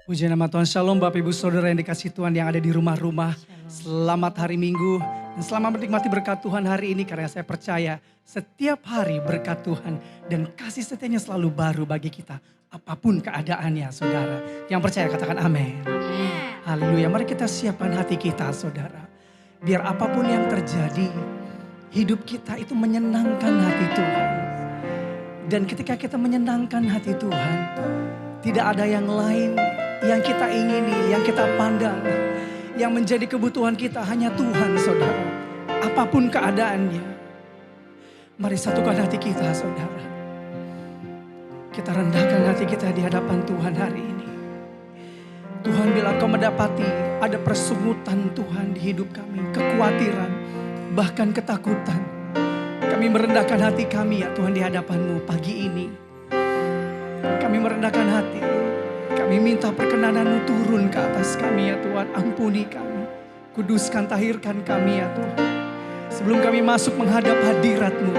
Puji nama Tuhan, Shalom Bapak Ibu Saudara yang dikasihi Tuhan yang ada di rumah-rumah. Selamat hari Minggu dan selamat menikmati berkat Tuhan hari ini, karena saya percaya setiap hari berkat Tuhan dan kasih setianya selalu baru bagi kita. Apapun keadaannya saudara. Yang percaya katakan amin. Haleluya, mari kita siapkan hati kita saudara. Biar apapun yang terjadi, hidup kita itu menyenangkan hati Tuhan. Dan ketika kita menyenangkan hati Tuhan, tidak ada yang lain yang kita ingini, yang kita pandang. Yang menjadi kebutuhan kita hanya Tuhan saudara. Apapun keadaannya. Mari satukan hati kita saudara. Kita rendahkan hati kita di hadapan Tuhan hari ini. Tuhan, bila Kau mendapati ada persungutan Tuhan di hidup kami, kekhawatiran, bahkan ketakutan, kami merendahkan hati kami ya Tuhan di hadapan-Mu pagi ini. Kami merendahkan hati, kami minta perkenanan-Mu turun ke atas kami ya Tuhan. Ampuni kami, kuduskan, tahirkan kami ya Tuhan. Sebelum kami masuk menghadap hadirat-Mu,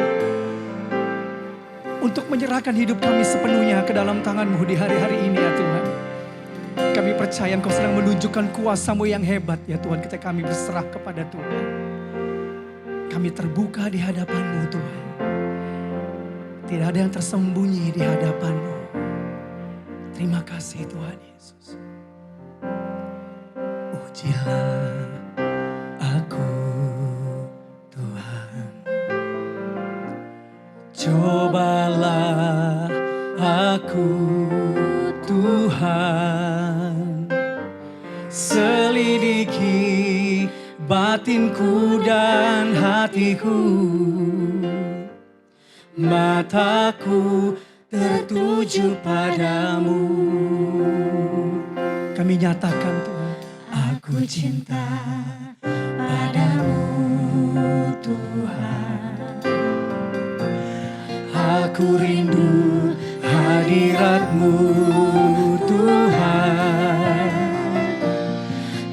untuk menyerahkan hidup kami sepenuhnya ke dalam tangan-Mu di hari-hari ini ya Tuhan. Kami percaya Engkau sedang menunjukkan kuasa-Mu yang hebat ya Tuhan, ketika kami berserah kepada Tuhan. Kami terbuka di hadapan-Mu Tuhan. Tidak ada yang tersembunyi di hadapan-Mu. Terima kasih Tuhan Yesus. Ujilah aku Tuhan. Cobalah aku Tuhan. Selidiki batinku dan hatiku. Mataku tertuju padamu. Kami nyatakan Tuhan, aku cinta padamu Tuhan. Aku rindu hadirat-Mu Tuhan.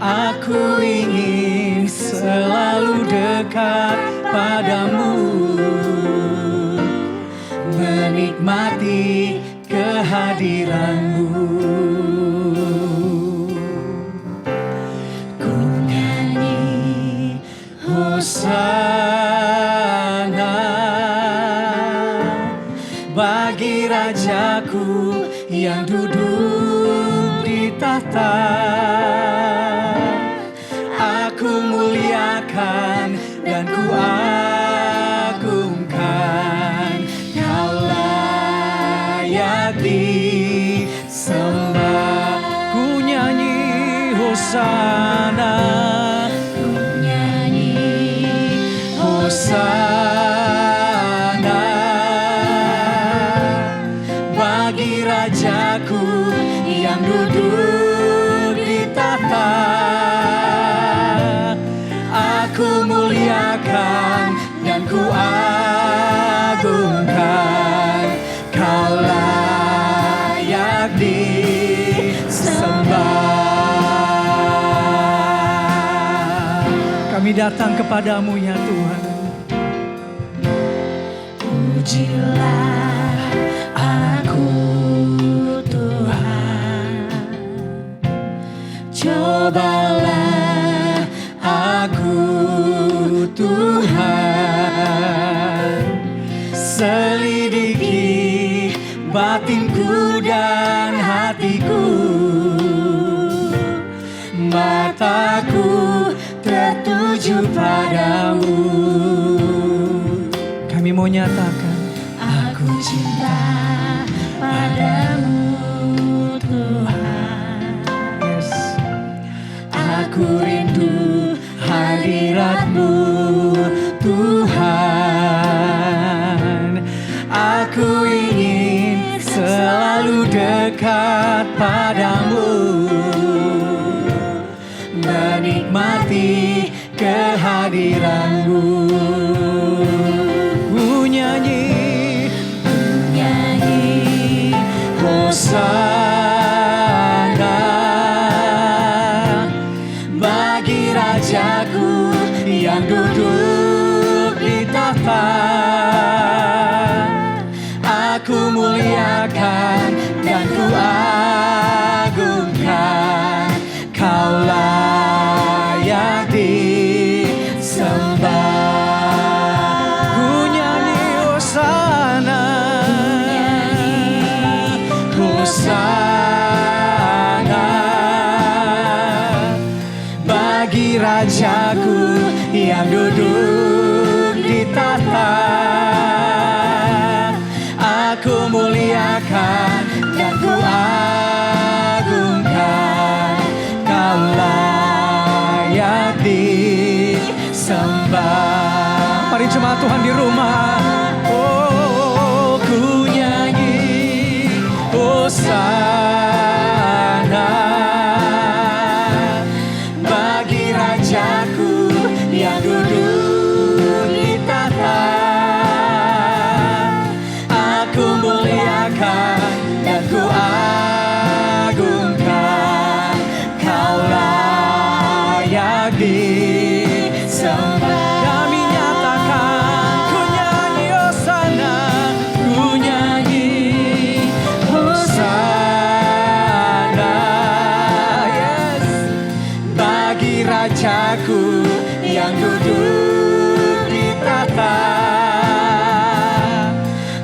Aku ingin selalu dekat padamu, menikmati kehadiran-Mu. Ku nyanyi Hosana bagi Rajaku yang duduk di tahta. Aku muliakan dan ku agungkan. Kau layak disembah. Ku nyanyi Hosana, ku nyanyi Hosana bagi Rajaku yang duduk di tahta. Aku muliakan dan ku agungkan. Kau layak disembah. Kami datang kepadamu ya Tuhan. Pujilah aku Tuhan. Cobalah aku Tuhan. Selidiki batinku dan hatiku. Mataku tertuju padamu. Kami mau nyatakan, aku cinta padamu Tuhan. Yes. Aku rindu hadirat-Mu Tuhan. Aku ingin selalu dekat padamu, menikmati kehadiran-Mu. Ku nyanyi Hosana bagi Rajaku yang duduk di tahta. Aku mulia yang duduk di tahta. Aku muliakan dan ku agungkan, Kau layak disembah. Mari jemaat Tuhan di rumah, oh ku nyanyi hosana bagi Rajaku yang duduk di tahta. Aku muliakan dan ku agungkan, Kau layak disembah. Kami nyatakan ku nyanyi hosana, ku nyanyi hosana, yes, bagi Rajaku yang duduk di tahta.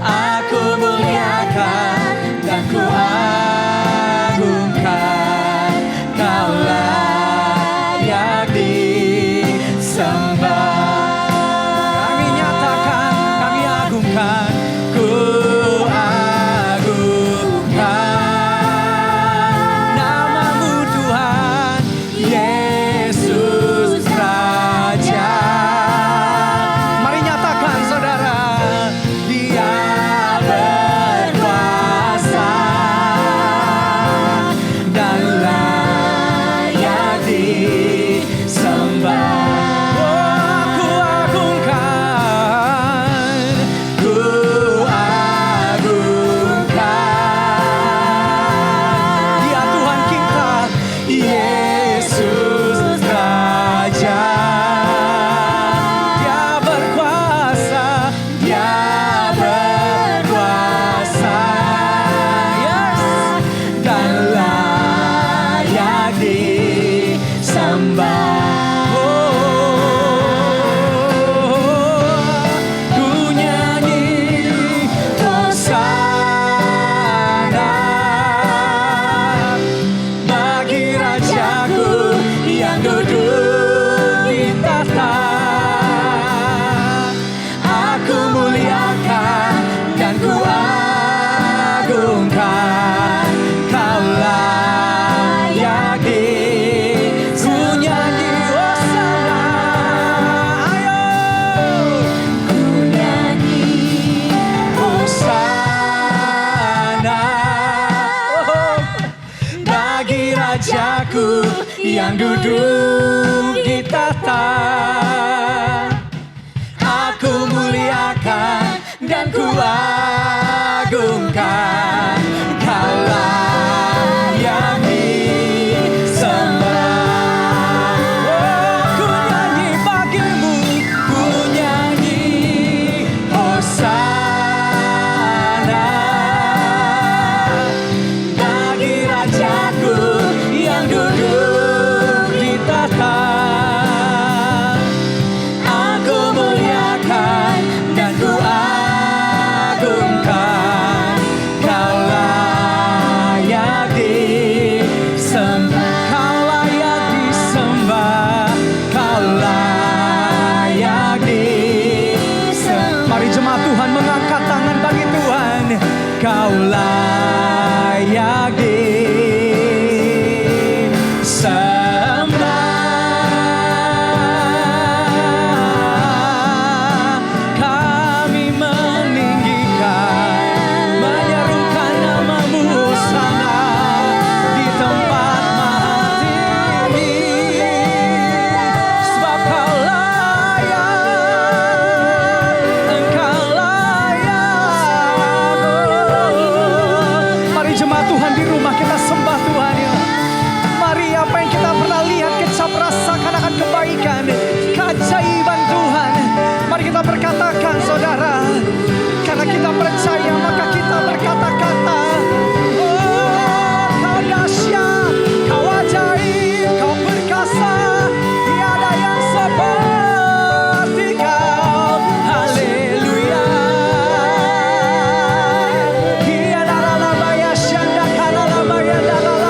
Aku muliakan dan ku agungkan, Kau layak disembah. Kami nyatakan, kami agungkan, ku agungkan nama-Mu Tuhan Yesus Raja. Mari nyatakan saudara, Dia berkuasa dan layak disembah. Oh, aku agungkan, ku agungkan Dia Tuhan kita, Yesus Raja. Dia berkuasa, Dia berkuasa, yes, dan layak disembah. Ku nyanyi hosana bagi Rajaku yang duduk di tahta. Aku muliakan dan ku agungkan, Kau layak ku nyanyi hosana. Ayo, ku nyanyi hosana, oh, bagi Rajaku yang duduk di tahta. Aku muliakan dan ku agungkan, Kau layak disembah. Oh, ku nyanyi bagimu, ku nyanyi hosana bagi Rajaku yang duduk di tahta. Aku muliakan dan ku agungkan, Kau layak disembah. Kau layak disembah, Kau layak disembah. Mari jemaat Tuhan mengangkat tangan bagi Tuhan. Kau layak disembah. Kami meninggikan, menyerukan nama-Mu hosana di tempat maha tinggi. Sebab Kau layak, Engkau layak. Mari jemaat Tuhan di rumah kita sembah Tuhan ya. Mari apa yang kita pernah lihat, kita rasakan akan kebaikan, keajaiban Tuhan. Mari kita berkatakan saudara, karena kita percaya maka kita berkata-kata, oh Kau dahsyat, Kau ajaib, Kau perkasa, tiada yang seperti Kau. Haleluya. Dia la la la baya shanda kala la baya la la la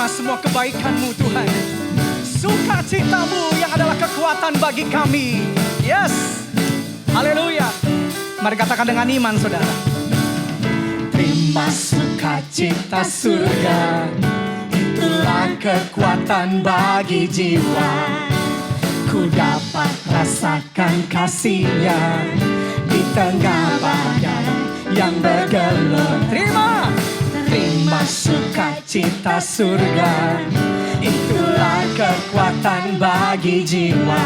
terima semua kebaikan-Mu Tuhan. Sukacita-Mu yang adalah kekuatan bagi kami. Yes. Haleluya. Mari katakan dengan iman saudara. Terima sukacita surga, itulah kekuatan bagi jiwa. Ku dapat rasakan kasih-Nya di tengah badai yang bergelora. Terima sukacita surga, itulah kekuatan bagi jiwa.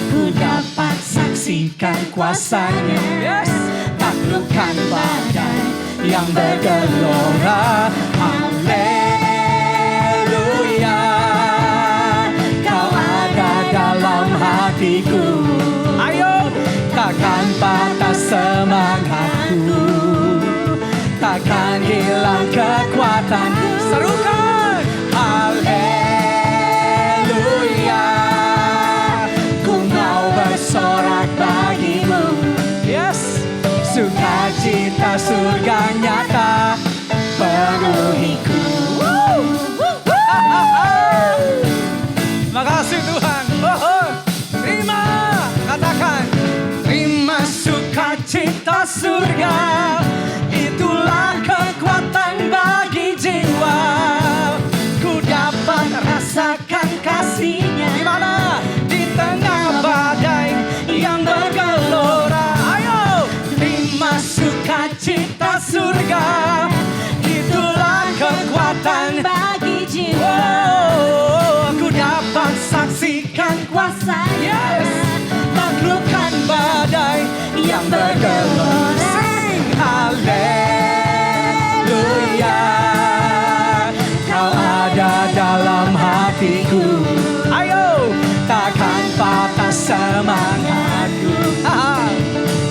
Ku dapat saksikan kuasa-Nya, yes, taklukkan badai yang bergelora. Haleluya, Kau ada dalam hatiku. Ayo, takkan patah semangatku, takkan hilang kekuatan. Serukan, haleluya, ku mau bersorak bagimu. Yes, sukacita surga nyata penuhiku. Makasih Tuhan. Terima, katakan, terima sukacita surga, itulah kekuatan bagi jiwa. Ku dapat rasakan kasih-Nya. Di mana? Di tengah badai yang bergelora. Ayo, terima sukacita surga, itulah kekuatan bagi jiwa. Ku dapat saksikan kuasa-Nya, yes, taklukkan badai yang bergelora. Sing haleluya, Kau ada dalam hatiku. Ayo, takkan patah semangatku,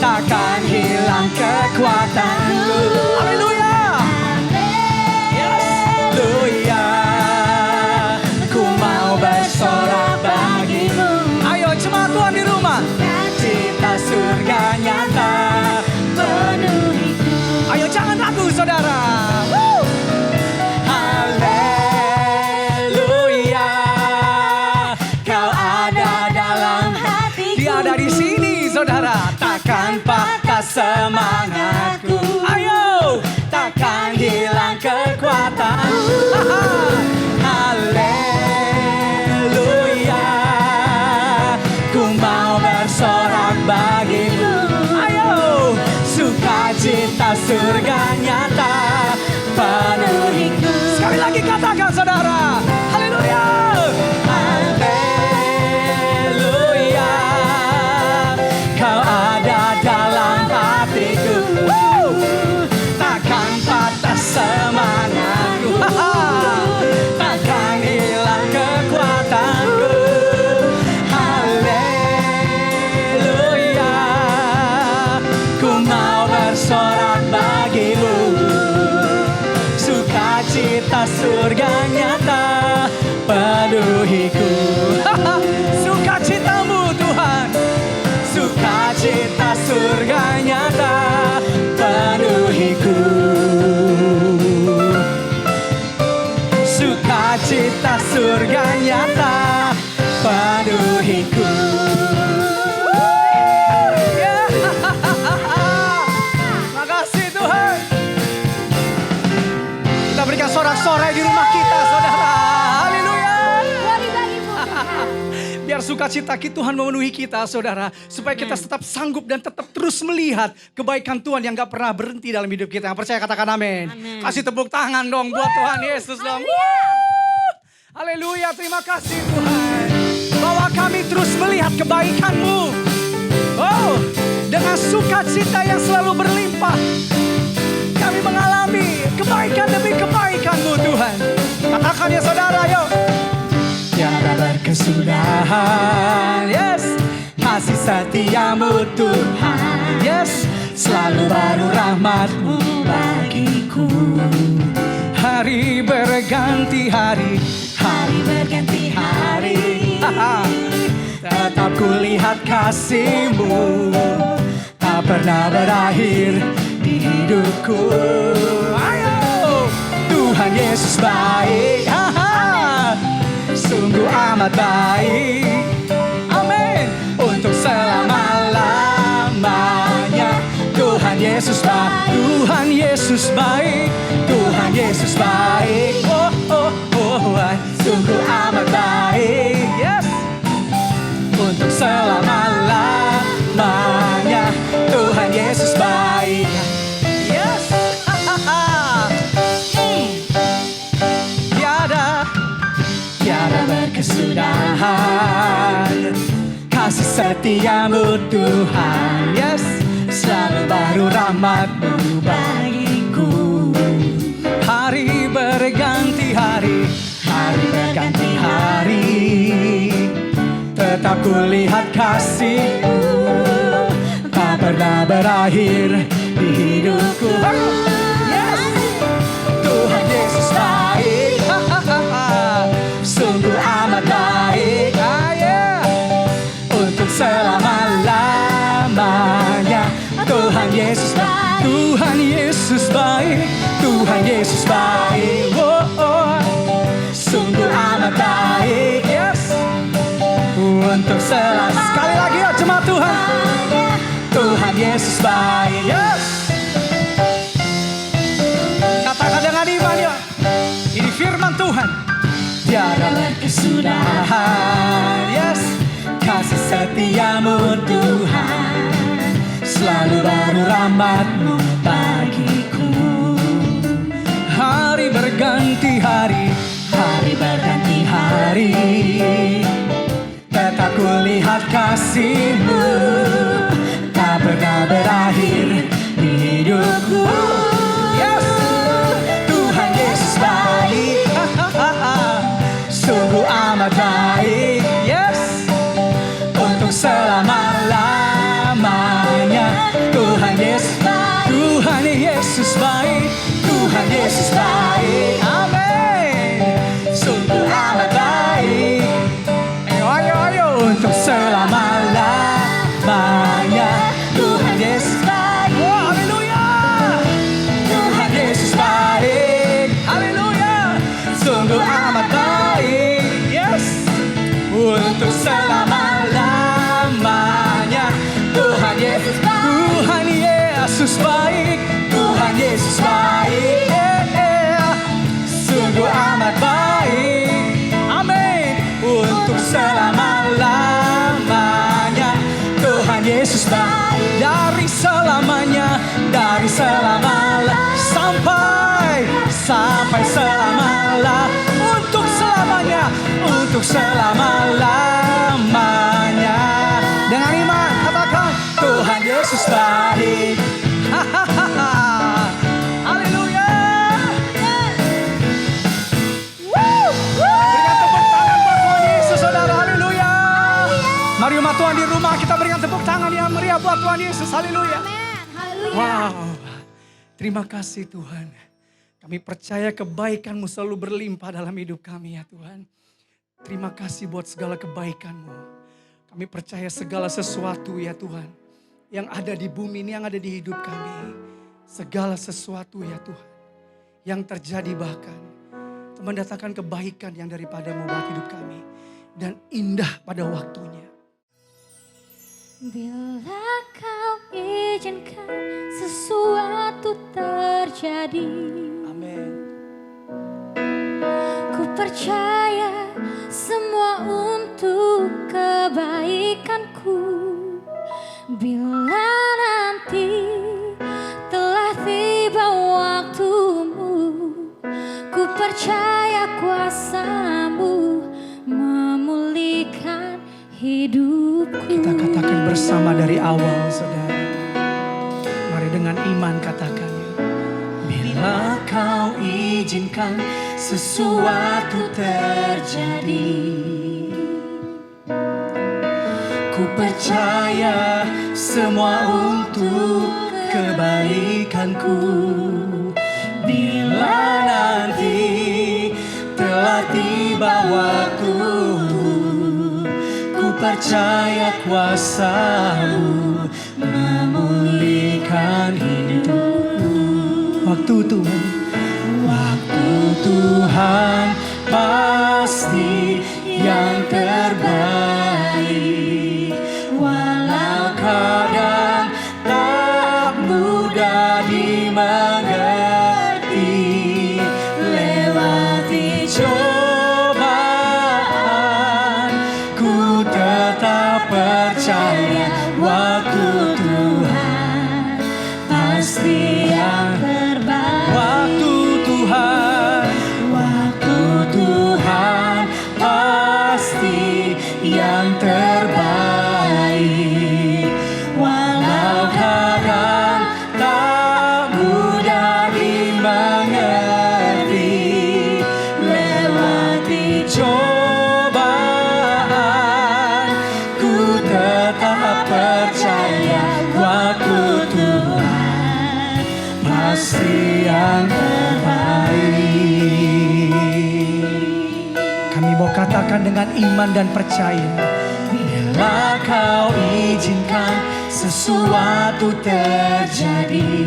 takkan hilang kekuatanku. Haleluya, haleluya, ku mau bersorak bagimu. Ayo jemaat Tuhan di rumah, cita surga nyata penuhiku. Ayo jangan ragu saudara. Haleluya, Kau ada dalam hatiku. Dia ada di sini saudara. Takkan patah semangatku. Ayo, takkan hilang kekuatan. Haleluya, ku mau bersorak bagimu. Ayo, sukacita surga nyata penuhiku. Sekali lagi katakan saudara. Haleluya, haleluya, Kau ada dalam hatiku. Takkan patah semangatku, takkan hilang kekuatanku. Haleluya, ku mau bersorak bagimu. Sukacita surga nyata penuhiku. Sukacita-Mu Tuhan, sukacita surga nyata penuhiku. Sukacita surga nyata penuhiku. Makasih Tuhan. Kita berikan sorak-sorai di rumah kita saudara. Haleluya. Biar sukacita Tuhan memenuhi kita saudara. Supaya kita tetap sanggup dan tetap terus melihat kebaikan Tuhan yang gak pernah berhenti dalam hidup kita. Yang percaya katakan amin. Kasih tepuk tangan dong buat Tuhan Yesus dong. Haleluya, terima kasih Tuhan. Bahwa kami terus melihat kebaikan-Mu. Oh, dengan sukacita yang selalu berlimpah. Kami mengalami kebaikan demi kebaikan-Mu Tuhan. Katakan ya saudara, yuk. Tiada berkesudahan, yes. Kasih setia-Mu Tuhan, yes. Selalu baru rahmat-Mu bagiku. Hari berganti hari, hari berganti hari. Tetap kulihat kasih-Mu, tak pernah berakhir di hidupku. Ayo, Tuhan Yesus baik. amat baik. Amin. Untuk selama-lamanya. Tuhan Yesus baik. Tuhan Yesus baik. Tuhan Yesus baik. Oh, oh, oh. Sungguh amat baik. Yes. Untuk selama-lamanya. Tuhan Yesus baik. Yes. Tiada berkesudahan kasih setiamu Tuhan. Yes. Selalu baru rahmat-Mu bagiku. Hari berganti hari, hari berganti hari, tetap kulihat kasih-Mu tak pernah berakhir di hidupku. Yes. Tuhan Yesus baik. Sungguh amat baik. Untuk selama-lamanya. Tuhan Yesus baik. Tuhan Yesus baik. Tuhan Yesus baik. Oh, oh. Sungguh amat baik. Yes. Untuk selama. Sekali lagi ya jemaat Tuhan. Tuhan Yesus baik. Yes. Katakan dengan iman ya. Ini firman Tuhan. Tiada berkesudahan. Yes. Kasih setiamu Tuhan. Selalu baru rahmat-Mu bagiku. Hari berganti hari, hari berganti hari, tetap kulihat kasih-Mu tak pernah berakhir di hidupku. Yes. Tuhan Yesus baik. Sungguh amat baik. Yes. Untuk selama-lamanya. Tuhan Yesus baik. Tuhan Yesus baik. Tuhan Yesus baik. Amin. Sungguh amat baik. Ayo, ayo, ayo. Untuk selama-lamanya. Tuhan Yesus baik. Oh, haleluya. Tuhan Yesus baik. Haleluya. Sungguh amat baik. Yes. Untuk selama-lamanya. Tuhan Yesus baik. Tuhan Yesus baik. Tuhan Yesus baik. Sungguh amat baik. Amin. Untuk selama-lamanya. Tuhan Yesus baik. Dari selamanya. Dari selama-lamanya. Sampai selama-lamanya. Untuk selamanya. Untuk selama-lamanya. Dengan iman katakan Tuhan Yesus baik. Haleluya. Berikan tepuk tangan buat Tuhan Yesus saudara. Haleluya. Mari umat Tuhan di rumah kita berikan tepuk tangan yang meriah buat Tuhan Yesus. Haleluya. Wow. Terima kasih Tuhan. Kami percaya kebaikan-Mu selalu berlimpah dalam hidup kami ya Tuhan. Terima kasih buat segala kebaikan-Mu. Kami percaya segala sesuatu ya Tuhan. Yang ada di bumi ini, yang ada di hidup kami. Segala sesuatu ya Tuhan. Yang terjadi bahkan. Mendatangkan kebaikan yang daripada-Mu buat hidup kami. Dan indah pada waktunya. Bila Kau izinkan sesuatu terjadi. Amin. Ku percaya semua untuk kebaikanku. Bila nanti telah tiba waktumu, ku percaya kuasa-Mu memulihkan hidupku. Kita katakan bersama dari awal saudara. Mari dengan iman katakannya. Bila Kau izinkan sesuatu terjadi, ku percaya semua untuk kebaikanku. Bila nanti telah tiba waktu, ku percaya kuasa-Mu memulihkan hidupku. Waktu Tuhan pasti yang katakan dengan iman dan percaya. Bila kau izinkan sesuatu terjadi,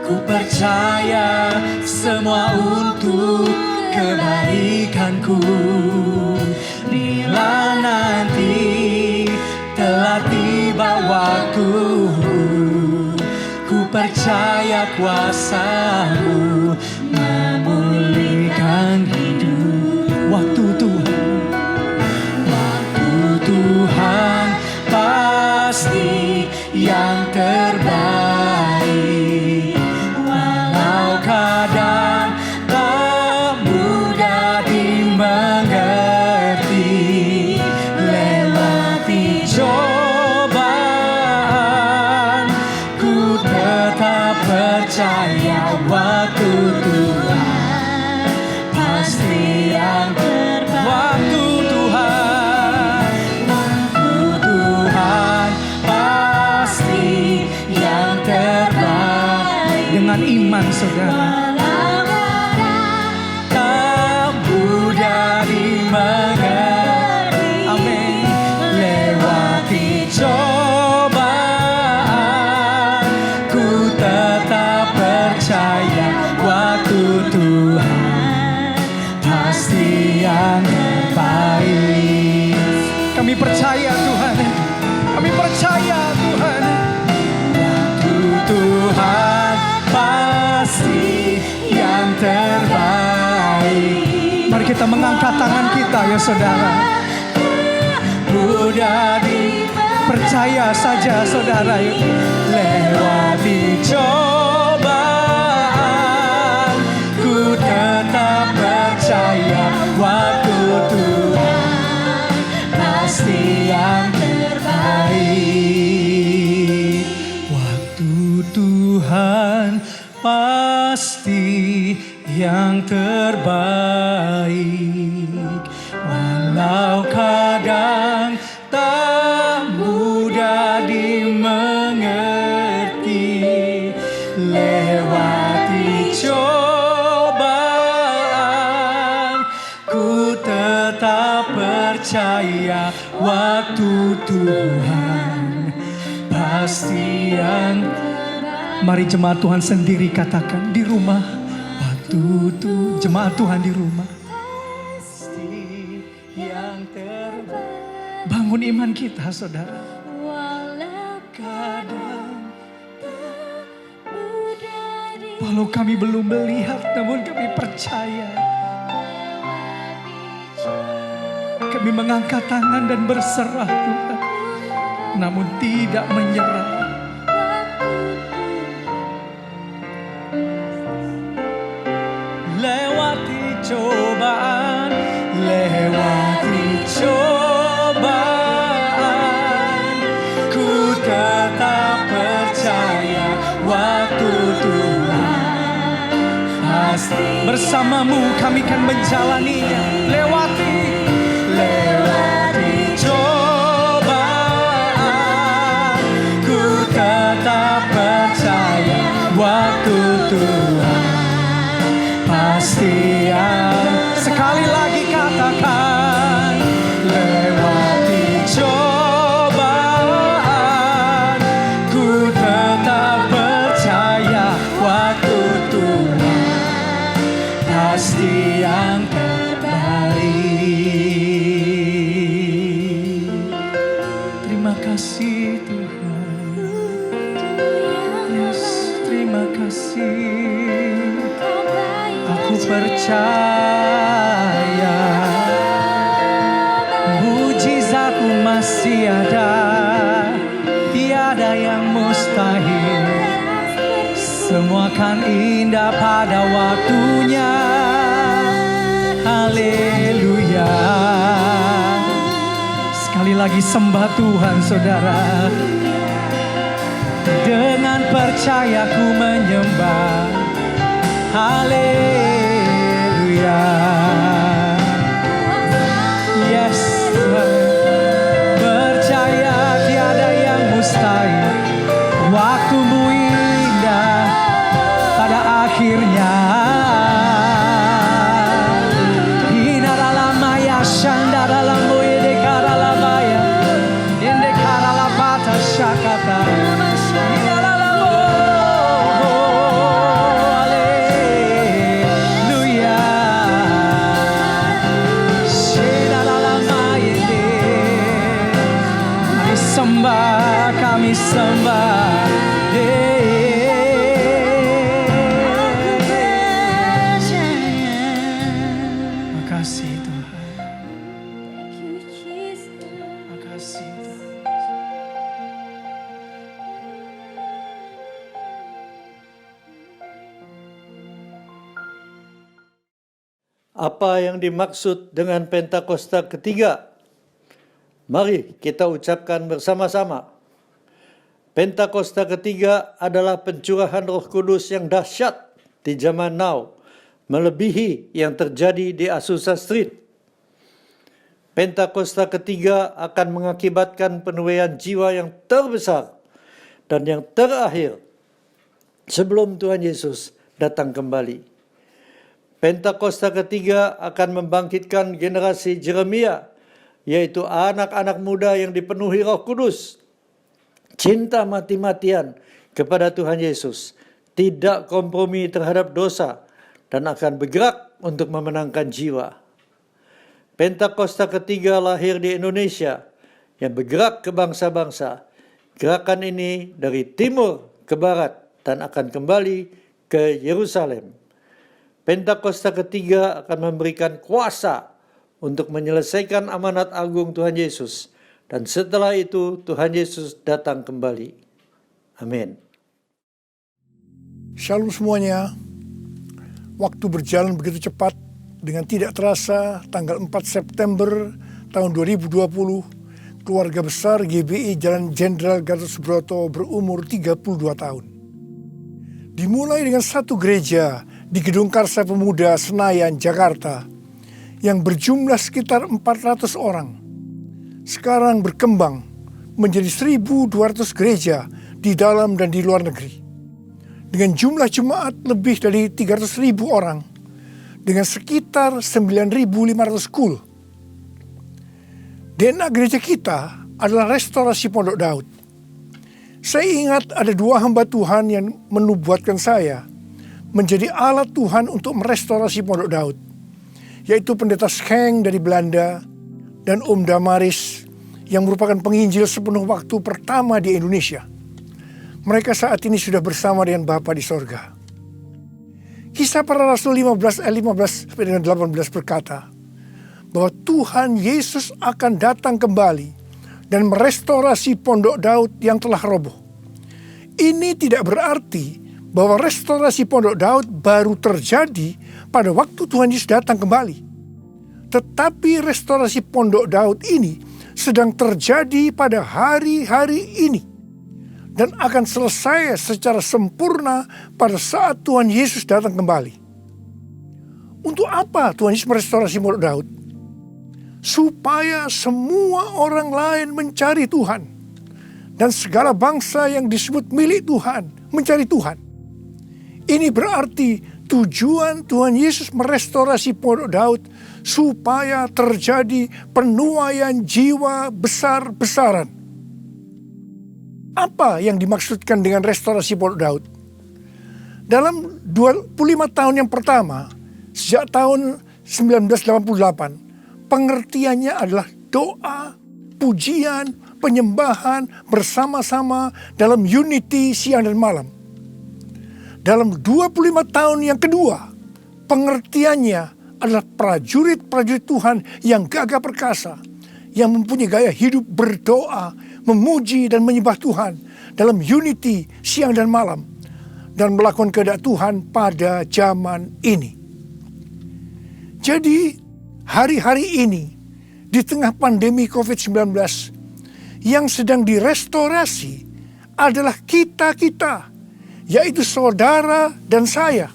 ku percaya semua untuk kebaikanku. Bila nanti telah tiba waktu, ku percaya kuasa-Mu memulihkan hidup. Waktu Tuhan pasti yang terbaik. Walau kadang tak mudah dimengerti, lewati cobaan, ku tetap percaya waktu Tuhan pasti yang terbaik. Waktu Tuhan pasti yang terbaik. Dengan iman saudara, tak mudah dimengerti. Amin. Lewati cobaan, ku tetap percaya waktu Tuhan pasti yang terbaik. Kami percaya Tuhan, kami percaya Tuhan. Waktu Tuhan pasti yang terbaik. Mari kita mengangkat tangan kita ya saudara. Mudah dipercaya saja saudara. Lewati cobaan, ku tetap percaya waktu Tuhan pasti yang terbaik. Waktu Tuhan pasti yang terbaik. Walau kadang tak mudah dimengerti, lewati cobaan, ku tetap percaya waktu Tuhan pasti yang terbaik. Mari jemaat Tuhan sendiri katakan di rumah. Waktu jemaat Tuhan di rumah pasti yang terbaik. Bangun iman kita saudara. Walau kadang tak mudah, walau kami belum melihat namun kami percaya. Kami mengangkat tangan dan berserah Tuhan, namun tidak menyerah. Lewati cobaan, lewati cobaan, ku tetap percaya waktu Tuhan pasti. Bersamamu kami akan menjalaninya. Lewati cobaan, ku tetap percaya waktu Tuhan pasti yang. Sekali lagi katakan, lewati cobaan, ku tetap percaya waktu Tuhan pasti yang terbaik. Terima kasih Tuhan. Yes, terima kasih. Aku percaya mujizatmu masih ada, tiada yang mustahil. Semua kan indah pada waktunya. Haleluya. Sekali lagi sembah Tuhan saudara. Dengan percaya ku menyembah. Haleluya. Yes Tuhan. Percaya tiada yang mustahil. Waktumu indah pada akhirnya. Apa yang dimaksud dengan Pentakosta ketiga? Mari kita ucapkan bersama-sama. Pentakosta ketiga adalah pencurahan Roh Kudus yang dahsyat di zaman now, melebihi yang terjadi di Azusa Street. Pentakosta ketiga akan mengakibatkan penuaian jiwa yang terbesar dan yang terakhir sebelum Tuhan Yesus datang kembali. Pentakosta ketiga akan membangkitkan generasi Jeremia, yaitu anak-anak muda yang dipenuhi Roh Kudus, cinta mati-matian kepada Tuhan Yesus, tidak kompromi terhadap dosa, dan akan bergerak untuk memenangkan jiwa. Pentakosta ketiga lahir di Indonesia yang bergerak ke bangsa-bangsa. Gerakan ini dari timur ke barat dan akan kembali ke Yerusalem. Pentakosta ketiga akan memberikan kuasa untuk menyelesaikan amanat agung Tuhan Yesus. Dan setelah itu Tuhan Yesus datang kembali. Amin. Shalom semuanya. Waktu berjalan begitu cepat. Dengan tidak terasa tanggal 4 September tahun 2020, keluarga besar GBI Jalan Jenderal Gatot Subroto berumur 32 tahun. Dimulai dengan satu gereja di Gedung Karsa Pemuda Senayan, Jakarta, yang berjumlah sekitar 400 orang. Sekarang berkembang menjadi 1.200 gereja di dalam dan di luar negeri. Dengan jumlah jemaat lebih dari 300.000 orang, dengan sekitar 9.500 kul. DNA gereja kita adalah restorasi Pondok Daud. Saya ingat ada 2 hamba Tuhan yang menubuatkan saya menjadi alat Tuhan untuk merestorasi Pondok Daud, yaitu Pendeta Scheng dari Belanda dan Om Damaris yang merupakan penginjil sepenuh waktu pertama di Indonesia. Mereka saat ini sudah bersama dengan Bapa di sorga. Kisah Para Rasul 15 ayat 15-18 berkata bahwa Tuhan Yesus akan datang kembali dan merestorasi Pondok Daud yang telah roboh. Ini tidak berarti bahwa restorasi Pondok Daud baru terjadi pada waktu Tuhan Yesus datang kembali. Tetapi restorasi Pondok Daud ini sedang terjadi pada hari-hari ini dan akan selesai secara sempurna pada saat Tuhan Yesus datang kembali. Untuk apa Tuhan Yesus merestorasi Pondok Daud? Supaya semua orang lain mencari Tuhan dan segala bangsa yang disebut milik Tuhan mencari Tuhan. Ini berarti tujuan Tuhan Yesus merestorasi Pondok Daud supaya terjadi penuaian jiwa besar-besaran. Apa yang dimaksudkan dengan restorasi Pondok Daud? Dalam 25 tahun yang pertama, sejak tahun 1988, pengertiannya adalah doa, pujian, penyembahan bersama-sama dalam unity siang dan malam. Dalam 25 tahun yang kedua, pengertiannya adalah prajurit-prajurit Tuhan yang gagah perkasa, yang mempunyai gaya hidup berdoa, memuji dan menyembah Tuhan dalam unity siang dan malam, dan melakukan kehendak Tuhan pada zaman ini. Jadi hari-hari ini di tengah pandemi COVID-19 yang sedang direstorasi adalah kita-kita, yaitu saudara dan saya,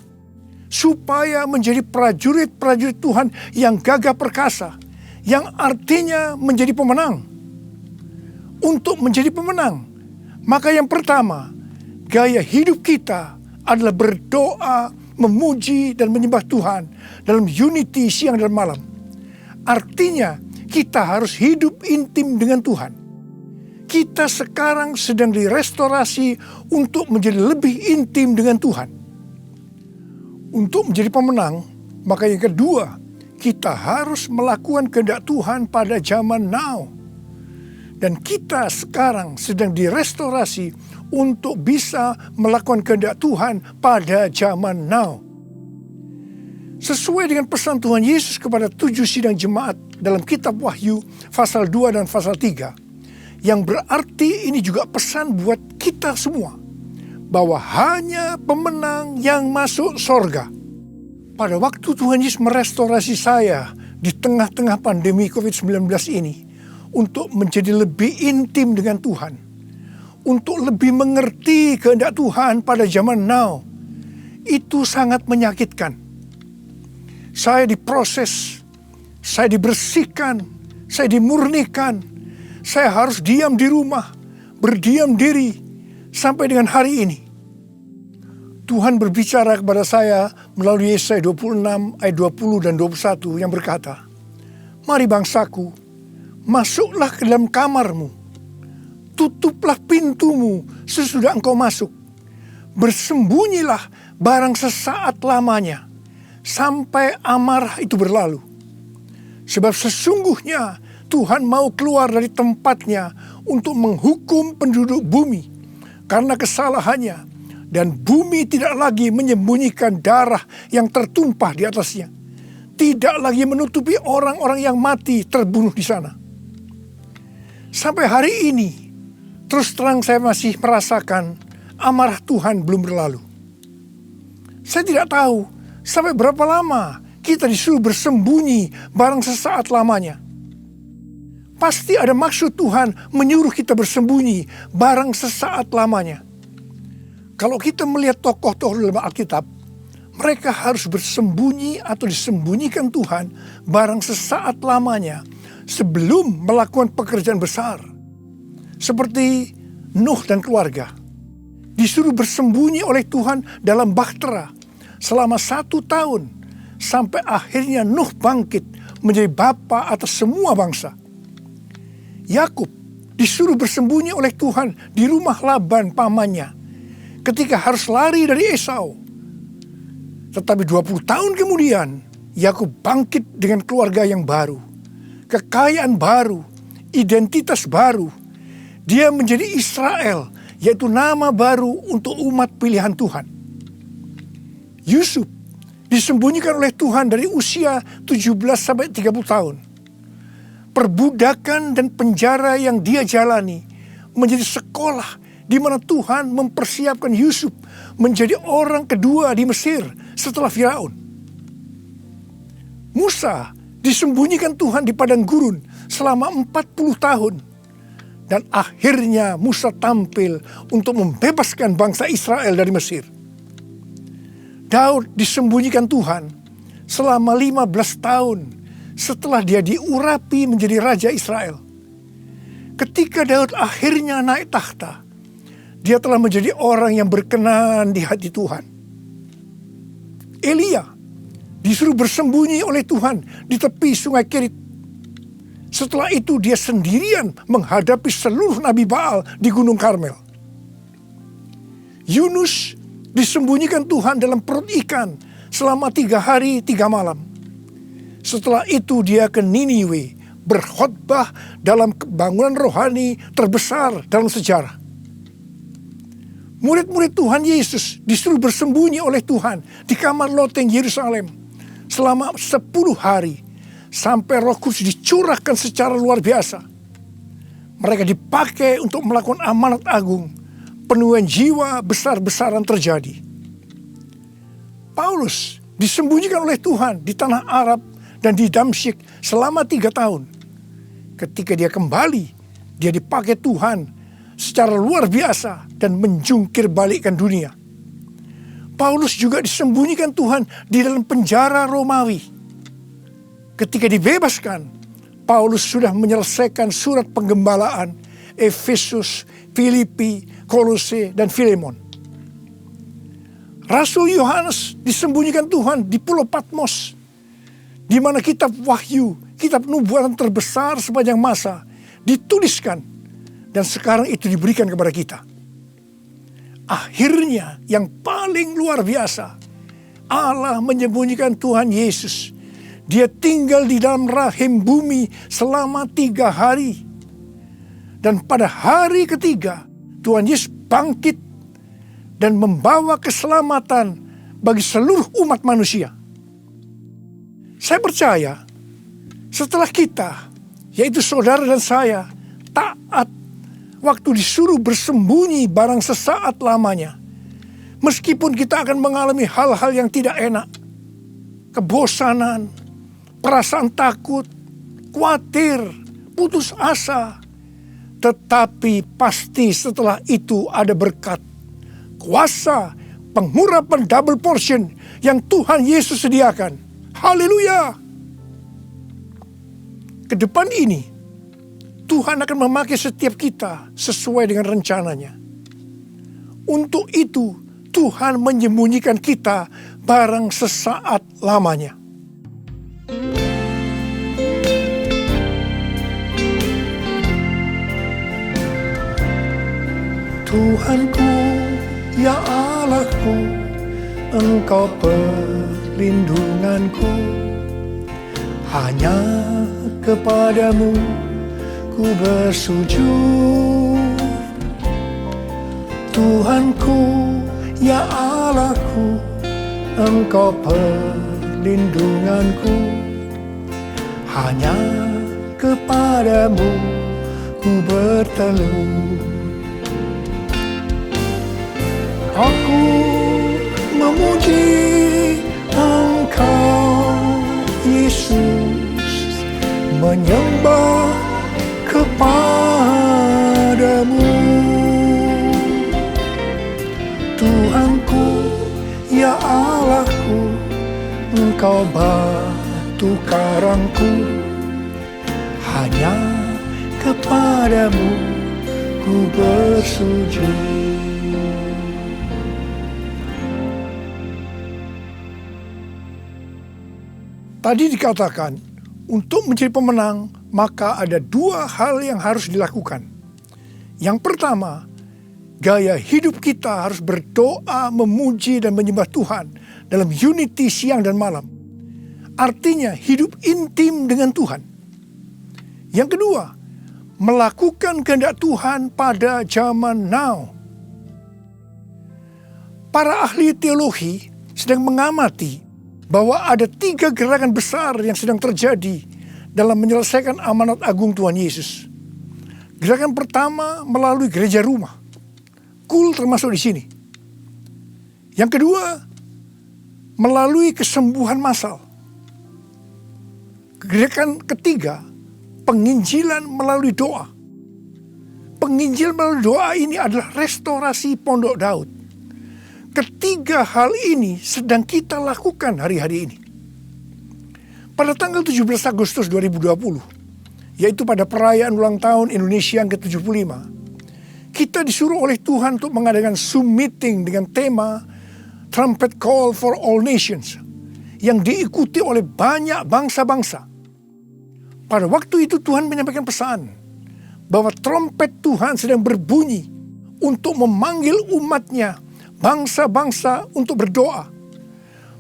supaya menjadi prajurit-prajurit Tuhan yang gagah perkasa, yang artinya menjadi pemenang. Untuk menjadi pemenang, maka yang pertama, gaya hidup kita adalah berdoa, memuji dan menyembah Tuhan dalam unity siang dan malam. Artinya kita harus hidup intim dengan Tuhan. Kita sekarang sedang direstorasi untuk menjadi lebih intim dengan Tuhan. Untuk menjadi pemenang, maka yang kedua, kita harus melakukan kehendak Tuhan pada zaman now. Dan kita sekarang sedang direstorasi untuk bisa melakukan kehendak Tuhan pada zaman now. Sesuai dengan pesan Tuhan Yesus kepada 7 sidang jemaat dalam kitab Wahyu pasal 2 dan pasal 3. Yang berarti ini juga pesan buat kita semua. Bahwa hanya pemenang yang masuk sorga. pada waktu Tuhan Yesus merestorasi saya di tengah-tengah pandemi COVID-19 ini untuk menjadi lebih intim dengan Tuhan, untuk lebih mengerti kehendak Tuhan pada zaman now, itu sangat menyakitkan. Saya diproses, saya dibersihkan, saya dimurnikan, saya harus diam di rumah, berdiam diri sampai dengan hari ini. Tuhan berbicara kepada saya melalui Yesaya 26 ayat 20 dan 21 yang berkata, "Mari bangsaku, masuklah ke dalam kamarmu, tutuplah pintumu sesudah engkau masuk, bersembunyilah barang sesaat lamanya, sampai amarah itu berlalu. Sebab sesungguhnya Tuhan mau keluar dari tempatnya untuk menghukum penduduk bumi karena kesalahannya, dan bumi tidak lagi menyembunyikan darah yang tertumpah di atasnya, tidak lagi menutupi orang-orang yang mati terbunuh di sana." Sampai hari ini, terus terang saya masih merasakan amarah Tuhan belum berlalu. Saya tidak tahu sampai berapa lama kita disuruh bersembunyi barang sesaat lamanya. Pasti ada maksud Tuhan menyuruh kita bersembunyi barang sesaat lamanya. Kalau kita melihat tokoh-tokoh dalam Alkitab, mereka harus bersembunyi atau disembunyikan Tuhan barang sesaat lamanya sebelum melakukan pekerjaan besar. Seperti Nuh dan keluarga, disuruh bersembunyi oleh Tuhan dalam bahtera selama 1 tahun, sampai akhirnya Nuh bangkit menjadi bapa atas semua bangsa. Yakub disuruh bersembunyi oleh Tuhan di rumah Laban pamannya ketika harus lari dari Esau. Tetapi 20 tahun kemudian, Yakub bangkit dengan keluarga yang baru, kekayaan baru, identitas baru. Dia menjadi Israel, yaitu nama baru untuk umat pilihan Tuhan. Yusuf disembunyikan oleh Tuhan dari usia 17 sampai 30 tahun. Perbudakan dan penjara yang dia jalani menjadi sekolah di mana Tuhan mempersiapkan Yusuf menjadi orang kedua di Mesir setelah Firaun. Musa disembunyikan Tuhan di padang gurun selama 40 tahun. Dan akhirnya Musa tampil untuk membebaskan bangsa Israel dari Mesir. Daud disembunyikan Tuhan selama 15 tahun setelah dia diurapi menjadi raja Israel. Ketika Daud akhirnya naik takhta, dia telah menjadi orang yang berkenan di hati Tuhan. Elia disuruh bersembunyi oleh Tuhan di tepi sungai Kerit. Setelah itu dia sendirian menghadapi seluruh Nabi Baal di Gunung Karmel. Yunus disembunyikan Tuhan dalam perut ikan selama 3 hari 3 malam. Setelah itu dia ke Niniwe berkhotbah dalam kebangunan rohani terbesar dalam sejarah. Murid-murid Tuhan Yesus disuruh bersembunyi oleh Tuhan di kamar loteng Yerusalem selama 10 hari sampai Roh Kudus dicurahkan secara luar biasa. Mereka dipakai untuk melakukan amanat agung, penuaian jiwa besar-besaran terjadi. Paulus disembunyikan oleh Tuhan di tanah Arab dan di Damsyik selama 3 tahun. Ketika dia kembali, dia dipakai Tuhan secara luar biasa dan menjungkir balikkan dunia. Paulus juga disembunyikan Tuhan di dalam penjara Romawi. Ketika dibebaskan, Paulus sudah menyelesaikan surat penggembalaan Efesus, Filipi, Kolose, dan Filemon. Rasul Yohanes disembunyikan Tuhan di Pulau Patmos, di mana kitab Wahyu, kitab nubuatan terbesar sepanjang masa, dituliskan dan sekarang itu diberikan kepada kita. Akhirnya yang paling luar biasa, Allah menyembunyikan Tuhan Yesus. Dia tinggal di dalam rahim bumi selama 3 hari. Dan pada hari ketiga, Tuhan Yesus bangkit dan membawa keselamatan bagi seluruh umat manusia. Saya percaya setelah kita, yaitu saudara dan saya, taat waktu disuruh bersembunyi barang sesaat lamanya, meskipun kita akan mengalami hal-hal yang tidak enak, kebosanan, perasaan takut, khawatir, putus asa. Tetapi pasti setelah itu ada berkat, kuasa, pengurapan double portion yang Tuhan Yesus sediakan. Haleluya! Ke depan ini, Tuhan akan memakai setiap kita sesuai dengan rencananya. Untuk itu, Tuhan menyembunyikan kita barang sesaat lamanya. Tuhanku, ya Allahku, Engkau perlindunganku. Hanya kepadamu ku bersujud. Tuhanku, ya Allahku, Engkau perlindunganku. Hanya kepadamu ku bertelut. Aku memuji Engkau, Yesus, menyembah kepadamu. Tuhanku, ya Allahku, Engkau batu karangku. Hanya kepadamu ku bersujud. Tadi dikatakan, untuk menjadi pemenang, maka ada dua hal yang harus dilakukan. Yang pertama, gaya hidup kita harus berdoa, memuji, dan menyembah Tuhan dalam unity siang dan malam. Artinya hidup intim dengan Tuhan. Yang kedua, melakukan kehendak Tuhan pada zaman now. Para ahli teologi sedang mengamati bahwa ada 3 gerakan besar yang sedang terjadi dalam menyelesaikan amanat agung Tuhan Yesus. Gerakan pertama melalui gereja rumah. Kul termasuk di sini. Yang kedua, melalui kesembuhan massal. Gerakan ketiga, penginjilan melalui doa. Penginjilan melalui doa ini adalah restorasi Pondok Daud. Ketiga hal ini sedang kita lakukan hari-hari ini. Pada tanggal 17 Agustus 2020, yaitu pada perayaan ulang tahun Indonesia yang ke-75, kita disuruh oleh Tuhan untuk mengadakan Zoom meeting dengan tema Trumpet Call for All Nations, yang diikuti oleh banyak bangsa-bangsa. Pada waktu itu Tuhan menyampaikan pesan bahwa trompet Tuhan sedang berbunyi untuk memanggil umatnya, bangsa-bangsa, untuk berdoa.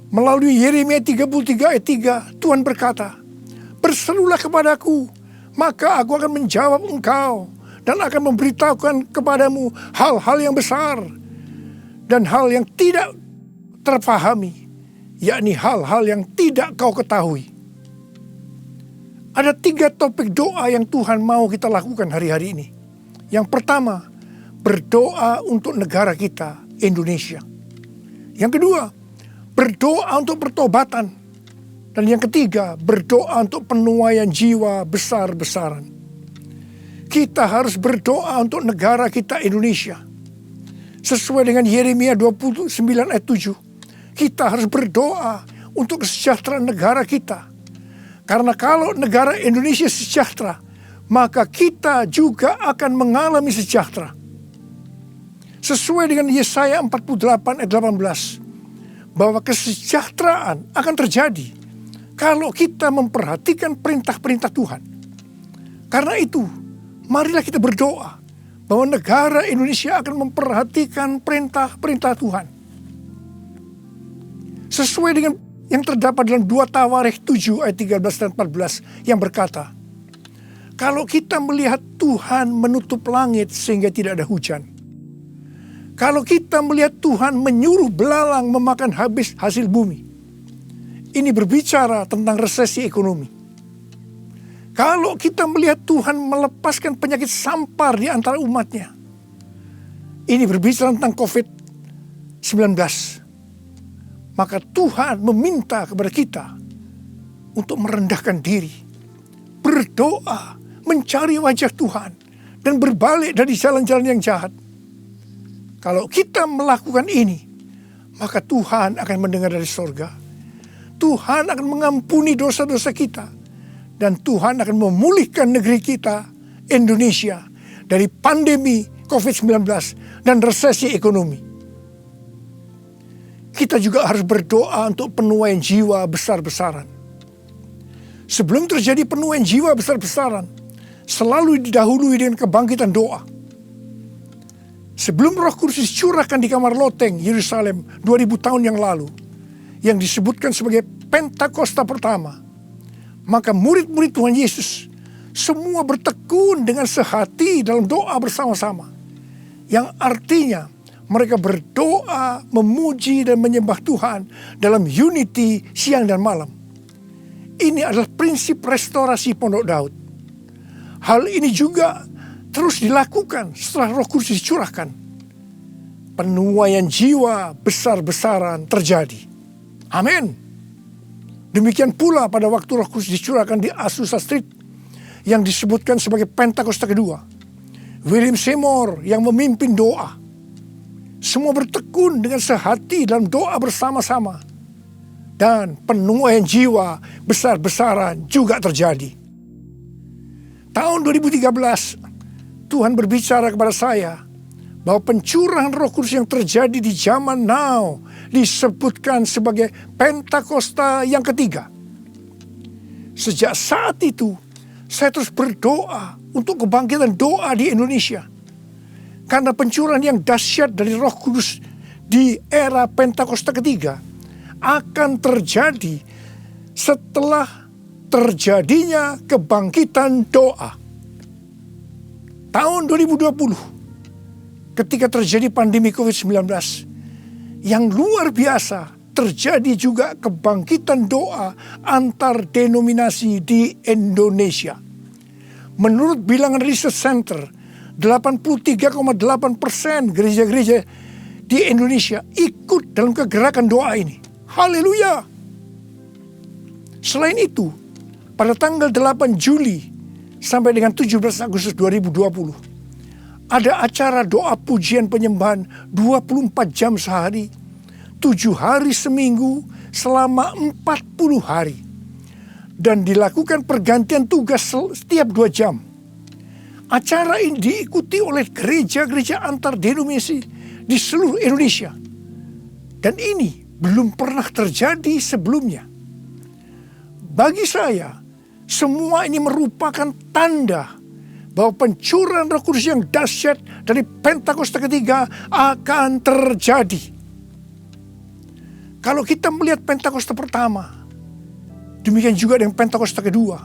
Melalui Yeremia 33 ayat 3, Tuhan berkata, "Berserulah kepadaku, maka aku akan menjawab engkau dan akan memberitahukan kepadamu hal-hal yang besar dan hal yang tidak terpahami, yakni hal-hal yang tidak kau ketahui." Ada 3 topik doa yang Tuhan mau kita lakukan hari-hari ini. Yang pertama, berdoa untuk negara kita, Indonesia. Yang kedua, berdoa untuk pertobatan. Dan yang ketiga, berdoa untuk penuaian jiwa besar-besaran. Kita harus berdoa untuk negara kita, Indonesia. Sesuai dengan Yeremia 29 ayat 7, kita harus berdoa untuk kesejahteraan negara kita. Karena kalau negara Indonesia sejahtera, maka kita juga akan mengalami sejahtera. Sesuai dengan Yesaya 48 ayat 18, bahwa kesejahteraan akan terjadi kalau kita memperhatikan perintah-perintah Tuhan. Karena itu, marilah kita berdoa bahwa negara Indonesia akan memperhatikan perintah-perintah Tuhan. Sesuai dengan yang terdapat dalam 2 Tawarikh 7 ayat 13 dan 14 yang berkata, kalau kita melihat Tuhan menutup langit sehingga tidak ada hujan, kalau kita melihat Tuhan menyuruh belalang memakan habis hasil bumi, ini berbicara tentang resesi ekonomi. Kalau kita melihat Tuhan melepaskan penyakit sampar di antara umatnya, ini berbicara tentang COVID-19. maka Tuhan meminta kepada kita untuk merendahkan diri, berdoa, mencari wajah Tuhan, dan berbalik dari jalan-jalan yang jahat. Kalau kita melakukan ini, maka Tuhan akan mendengar dari sorga. Tuhan akan mengampuni dosa-dosa kita. Dan Tuhan akan memulihkan negeri kita, Indonesia, dari pandemi COVID-19 dan resesi ekonomi. Kita juga harus berdoa untuk penuaian jiwa besar-besaran. Sebelum terjadi penuaian jiwa besar-besaran, selalu didahului dengan kebangkitan doa. Sebelum Roh Kudus dicurahkan di kamar loteng Yerusalem 2000 tahun yang lalu, yang disebutkan sebagai Pentakosta pertama, maka murid-murid Tuhan Yesus semua bertekun dengan sehati dalam doa bersama-sama. Yang artinya mereka berdoa, memuji dan menyembah Tuhan dalam unity siang dan malam. Ini adalah prinsip restorasi Pondok Daud. Hal ini juga terus dilakukan setelah Roh Kudus dicurahkan. Penuaian jiwa besar-besaran terjadi. Amin. Demikian pula pada waktu Roh Kudus dicurahkan di Azusa Street yang disebutkan sebagai Pentakosta kedua. William Seymour yang memimpin doa. Semua bertekun dengan sehati dalam doa bersama-sama. Dan penuaian jiwa besar-besaran juga terjadi. Tahun 2013, Tuhan berbicara kepada saya bahwa pencurahan Roh Kudus yang terjadi di zaman now disebutkan sebagai Pentakosta yang ketiga. Sejak saat itu, saya terus berdoa untuk kebangkitan doa di Indonesia. Karena pencurahan yang dahsyat dari Roh Kudus di era Pentakosta ketiga akan terjadi setelah terjadinya kebangkitan doa. Tahun 2020, ketika terjadi pandemi COVID-19, yang luar biasa, terjadi juga kebangkitan doa antar denominasi di Indonesia. Menurut bilangan Research Center, 83,8% gereja-gereja di Indonesia ikut dalam kegerakan doa ini. Haleluya! Selain itu, pada tanggal 8 Juli sampai dengan 17 Agustus 2020, ada acara doa pujian penyembahan 24 jam sehari, 7 hari seminggu, selama 40 hari. Dan dilakukan pergantian tugas setiap 2 jam. Acara ini diikuti oleh gereja-gereja antar denominasi di seluruh Indonesia. Dan ini belum pernah terjadi sebelumnya. Bagi saya, semua ini merupakan tanda bahwa pencurahan Roh Kudus yang dahsyat dari Pentakosta ketiga akan terjadi. Kalau kita melihat Pentakosta pertama, demikian juga dengan Pentakosta kedua,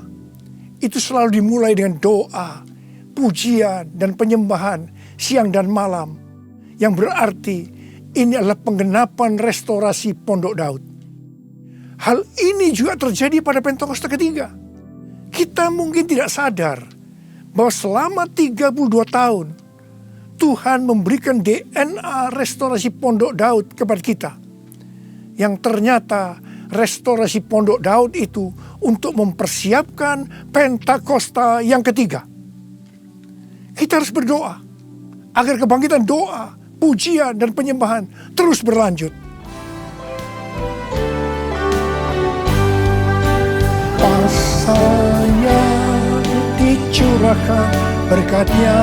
itu selalu dimulai dengan doa, pujian, dan penyembahan siang dan malam, yang berarti ini adalah penggenapan restorasi Pondok Daud. Hal ini juga terjadi pada Pentakosta ketiga. Kita mungkin tidak sadar bahwa selama 32 tahun Tuhan memberikan DNA restorasi Pondok Daud kepada kita. Yang ternyata restorasi Pondok Daud itu untuk mempersiapkan Pentakosta yang ketiga. Kita harus berdoa agar kebangkitan doa, pujian, dan penyembahan terus berlanjut. Pasanya dicurahkan, berkatnya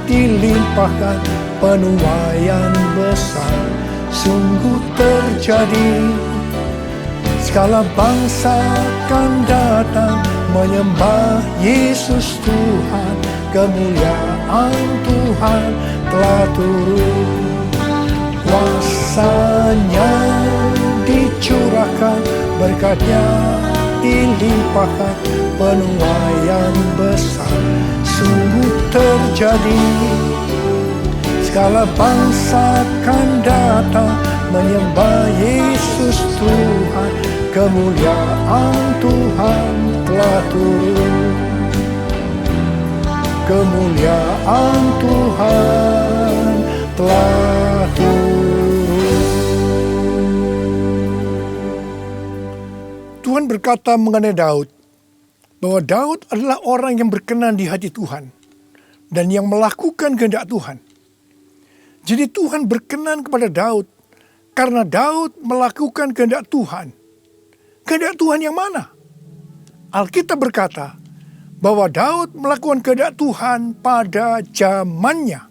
dilimpahkan, penuaian besar sungguh terjadi. Segala bangsa akan datang menyembah Yesus Tuhan, kemuliaan Tuhan telah turun. Kuasanya dicurahkan, berkatnya dilimpahkan, penuaian besar sungguh terjadi. Segala bangsa akan datang menyembah Yesus Tuhan, kemuliaan Tuhan telah turun. Kemuliaan Tuhan telah turun. Tuhan berkata mengenai Daud, bahwa Daud adalah orang yang berkenan di hati Tuhan dan yang melakukan kehendak Tuhan. Jadi Tuhan berkenan kepada Daud karena Daud melakukan kehendak Tuhan. Kehendak Tuhan yang mana? Alkitab berkata bahwa Daud melakukan kehendak Tuhan pada zamannya.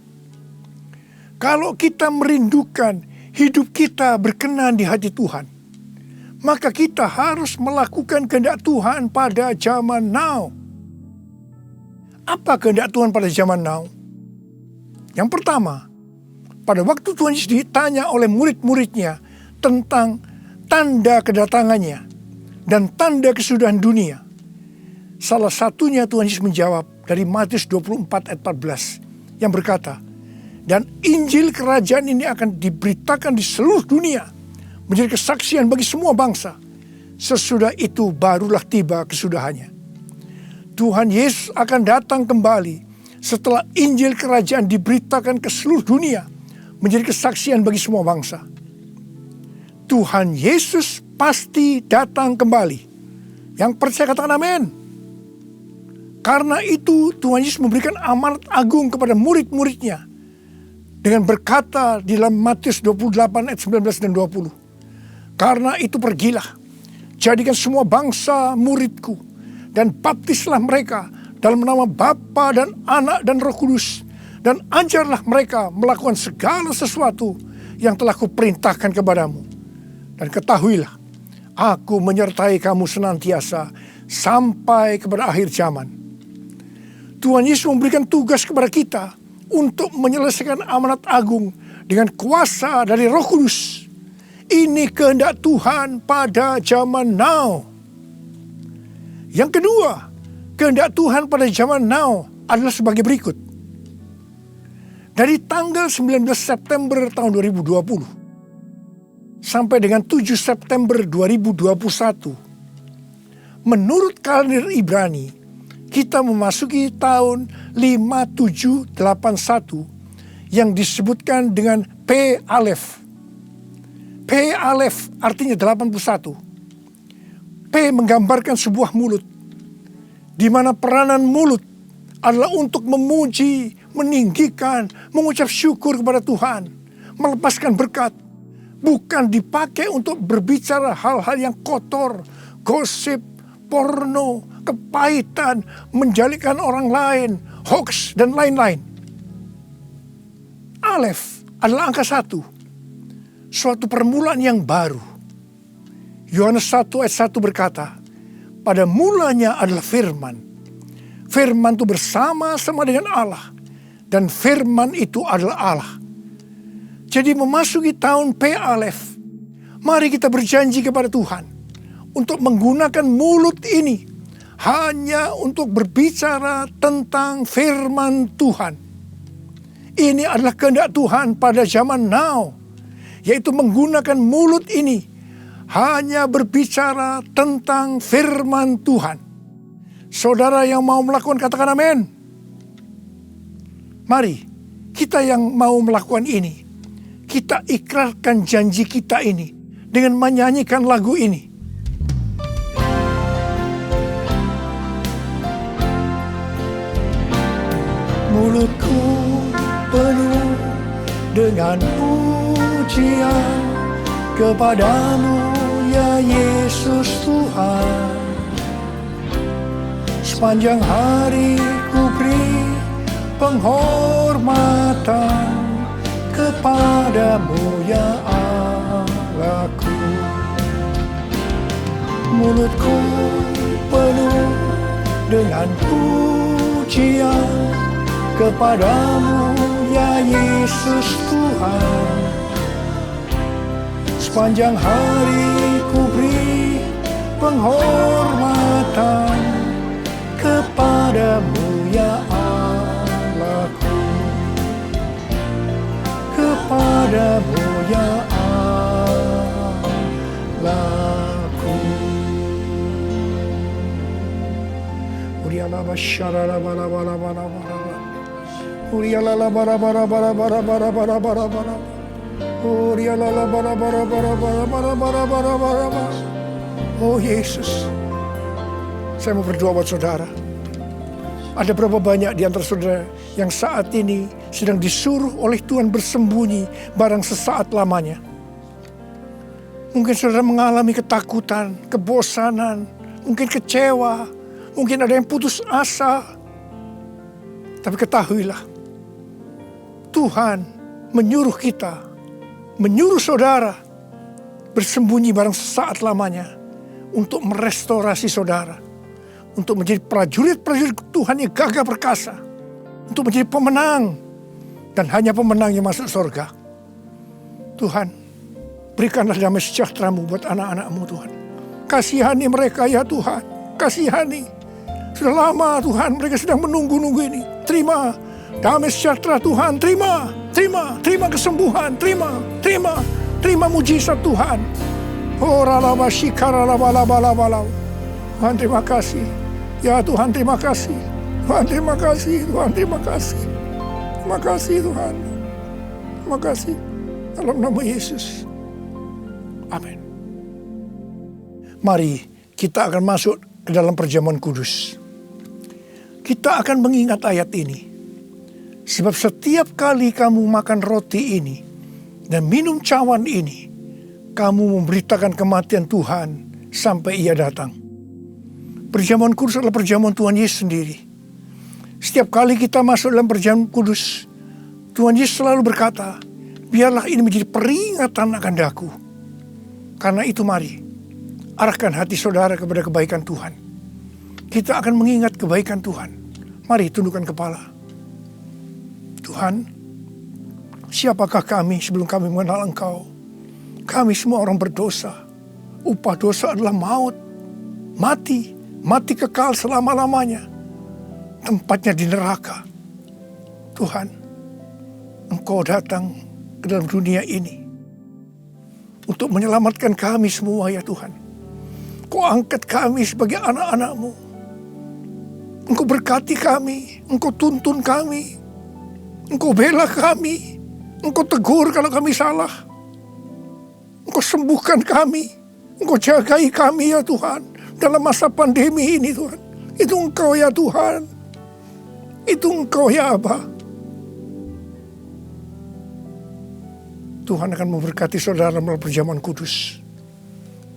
Kalau kita merindukan hidup kita berkenan di hati Tuhan, maka kita harus melakukan kehendak Tuhan pada zaman now. Apa kehendak Tuhan pada zaman now? Yang pertama, pada waktu Tuhan Yesus ditanya oleh murid-muridnya tentang tanda kedatangannya dan tanda kesudahan dunia, salah satunya Tuhan Yesus menjawab dari Matius 24 ayat 14 yang berkata, dan Injil kerajaan ini akan diberitakan di seluruh dunia menjadi kesaksian bagi semua bangsa. Sesudah itu barulah tiba kesudahannya. Tuhan Yesus akan datang kembali setelah Injil kerajaan diberitakan ke seluruh dunia menjadi kesaksian bagi semua bangsa. Tuhan Yesus pasti datang kembali. Yang percaya katakan amin. Karena itu Tuhan Yesus memberikan amanat agung kepada murid-muridnya dengan berkata di dalam Matius 28 ayat 19 dan 20. Karena itu pergilah, jadikan semua bangsa muridku, dan baptislah mereka dalam nama Bapa dan Anak dan Roh Kudus, dan ajarlah mereka melakukan segala sesuatu yang telah kuperintahkan kepadamu. Dan ketahuilah, aku menyertai kamu senantiasa sampai kepada akhir zaman. Tuhan Yesus memberikan tugas kepada kita untuk menyelesaikan amanat agung dengan kuasa dari Roh Kudus. Ini kehendak Tuhan pada zaman now. Yang kedua, kehendak Tuhan pada zaman now adalah sebagai berikut. Dari tanggal 19 September tahun 2020 sampai dengan 7 September 2021, menurut kalender Ibrani, kita memasuki tahun 5781 yang disebutkan dengan P Alef. P Alef artinya 81. P menggambarkan sebuah mulut, di mana peranan mulut adalah untuk memuji, meninggikan, mengucap syukur kepada Tuhan, melepaskan berkat, bukan dipakai untuk berbicara hal-hal yang kotor, gosip, porno, kepahitan, menjalikan orang lain, hoax, dan lain-lain. Alef adalah angka 1. Suatu permulaan yang baru. Yohanes 1 ayat 1 berkata, pada mulanya adalah firman. Firman itu bersama-sama dengan Allah. Dan firman itu adalah Allah. Jadi memasuki tahun P Alef, mari kita berjanji kepada Tuhan untuk menggunakan mulut ini hanya untuk berbicara tentang firman Tuhan. Ini adalah kehendak Tuhan pada zaman now, yaitu menggunakan mulut ini hanya berbicara tentang firman Tuhan. Saudara yang mau melakukan katakan amin. Mari kita yang mau melakukan ini, kita ikrarkan janji kita ini dengan menyanyikan lagu ini. Mulutku penuh dengan pujian kepadamu ya Yesus Tuhan. Sepanjang hari ku beri penghormatan kepadamu ya Allahku. Mulutku penuh dengan pujian kepadamu ya Yesus Tuhan. Sepanjang hari ku beri penghormatan kepadamu ya Allahku. Kepadamu ya Allahku. Uriala basyara bara bara bara bara. Uriala bara bara bara bara bara bara bara bara. Uriala bara bara bara bara bara bara bara bara bara. Oh Yesus, saya mau berdoa buat saudara. Ada berapa banyak di antara saudara yang saat ini sedang disuruh oleh Tuhan bersembunyi barang sesaat lamanya. Mungkin saudara mengalami ketakutan, kebosanan, mungkin kecewa, mungkin ada yang putus asa. Tapi ketahuilah, Tuhan menyuruh kita, menyuruh saudara bersembunyi barang sesaat lamanya untuk merestorasi saudara. Untuk menjadi prajurit-prajurit Tuhan yang gagah perkasa. Untuk menjadi pemenang. Dan hanya pemenang yang masuk surga. Tuhan, berikanlah damai sejahtera-Mu buat anak-anak-Mu Tuhan. Kasihani mereka ya Tuhan. Kasihani. Sudah lama Tuhan mereka sedang menunggu-nunggu ini. Terima damai sejahtera Tuhan. Terima kesembuhan. Terima mujizat Tuhan. Oh ralabashikara. Tuhan terima kasih. Ya Tuhan terima kasih. Tuhan terima kasih. Terima kasih Tuhan. Terima kasih. Dalam nama Yesus. Amin. Mari kita akan masuk ke dalam perjamuan kudus. Kita akan mengingat ayat ini. Sebab setiap kali kamu makan roti ini dan minum cawan ini, kamu memberitakan kematian Tuhan sampai Ia datang. Perjamuan kudus adalah perjamuan Tuhan Yesus sendiri. Setiap kali kita masuk dalam perjamuan kudus, Tuhan Yesus selalu berkata, biarlah ini menjadi peringatan akan daku. Karena itu mari, arahkan hati saudara kepada kebaikan Tuhan. Kita akan mengingat kebaikan Tuhan. Mari tundukkan kepala. Tuhan, siapakah kami sebelum kami mengenal Engkau? Kami semua orang berdosa. Upah dosa adalah maut, mati kekal selama-lamanya. Tempatnya di neraka. Tuhan, Engkau datang ke dalam dunia ini untuk menyelamatkan kami semua ya Tuhan. Kau angkat kami sebagai anak-anak-Mu. Engkau berkati kami, Engkau tuntun kami, Engkau bela kami, Engkau tegur kalau kami salah. Engkau sembuhkan kami, Engkau jagai kami ya Tuhan. Dalam masa pandemi ini Tuhan. Itu Engkau ya Tuhan. Itu Engkau ya Aba. Tuhan akan memberkati saudara melalui perjamuan kudus.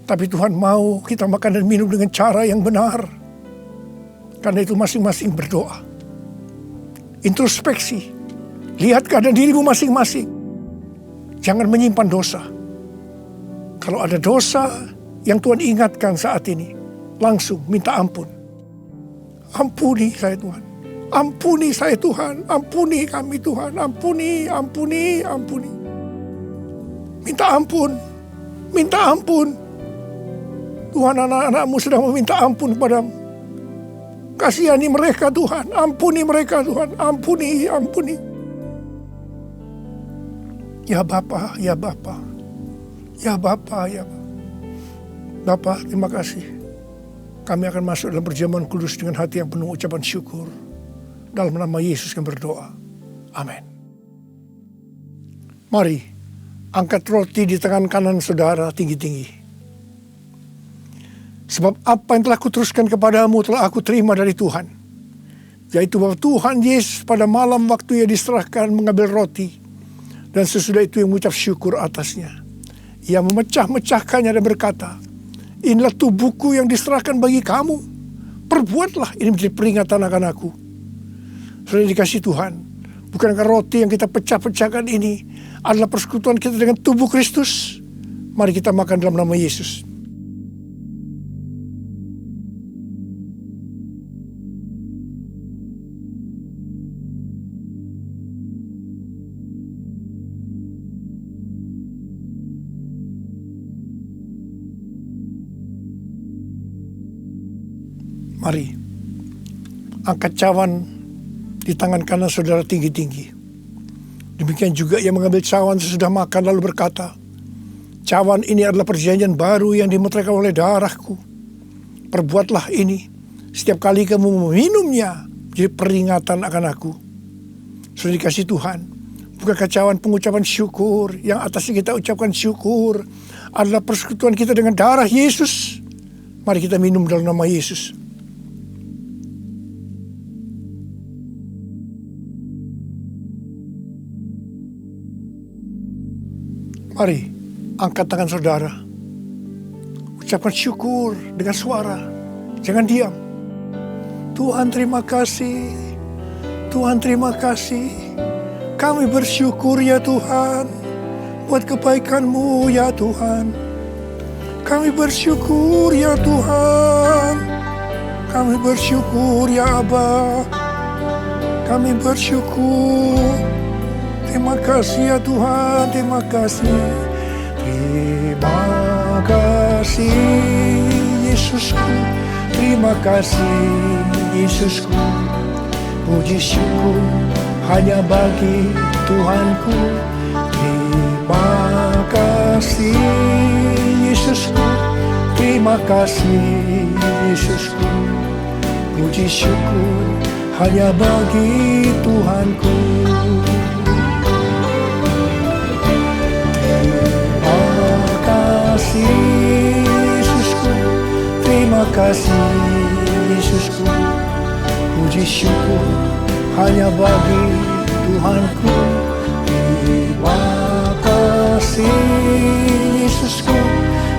Tapi Tuhan mau kita makan dan minum dengan cara yang benar. Karena itu masing-masing berdoa. Introspeksi. Lihat keadaan dirimu masing-masing. Jangan menyimpan dosa. Kalau ada dosa yang Tuhan ingatkan saat ini, langsung minta ampun. Ampuni saya Tuhan. Ampuni saya Tuhan. Ampuni kami Tuhan. Ampuni. Minta ampun. Minta ampun. Tuhan, anak-anak-Mu sedang meminta ampun kepadamu. Kasihani mereka Tuhan. Ampuni mereka Tuhan. Ampuni. Ya Bapa, ya Bapa. Ya Bapa, ya Bapa. Bapa, terima kasih. Kami akan masuk dalam perjamuan kudus dengan hati yang penuh ucapan syukur. Dalam nama Yesus kami berdoa. Amin. Mari, angkat roti di tangan kanan saudara tinggi-tinggi. Sebab apa yang telah kuteruskan kepadamu telah aku terima dari Tuhan. Yaitu bahwa Tuhan Yesus pada malam waktu Ia diserahkan mengambil roti. Dan sesudah itu Ia mengucap syukur atasnya. Ia memecah-mecahkannya dan berkata, inilah tubuhku yang diserahkan bagi kamu. Perbuatlah ini menjadi peringatan akan aku. Sudah dikasih Tuhan. Bukankah roti yang kita pecah-pecahkan ini adalah persekutuan kita dengan tubuh Kristus? Mari kita makan dalam nama Yesus. Mari, angkat cawan di tangan kanan saudara tinggi-tinggi. Demikian juga Ia mengambil cawan sesudah makan lalu berkata, cawan ini adalah perjanjian baru yang dimeteraikan oleh darahku. Perbuatlah ini setiap kali kamu meminumnya, jadi peringatan akan aku. Sudah dikasih Tuhan. Bukankah cawan pengucapan syukur yang atasnya kita ucapkan syukur adalah persekutuan kita dengan darah Yesus. Mari kita minum dalam nama Yesus. Mari, angkat tangan saudara. Ucapkan syukur dengan suara. Jangan diam. Tuhan terima kasih. Tuhan terima kasih. Kami bersyukur ya Tuhan. Buat kebaikan-Mu ya Tuhan. Kami bersyukur ya Tuhan. Kami bersyukur ya Aba. Kami bersyukur. Terima kasih ya Tuhan, terima kasih. Terima kasih Yesusku. Terima kasih Yesusku. Puji syukur hanya bagi Tuhanku. Terima kasih Yesusku. Terima kasih Yesusku. Puji syukur hanya bagi Tuhanku. Yesusku, terima kasih Yesusku. Puji syukur hanya bagi Tuhanku. Terima kasih Yesusku.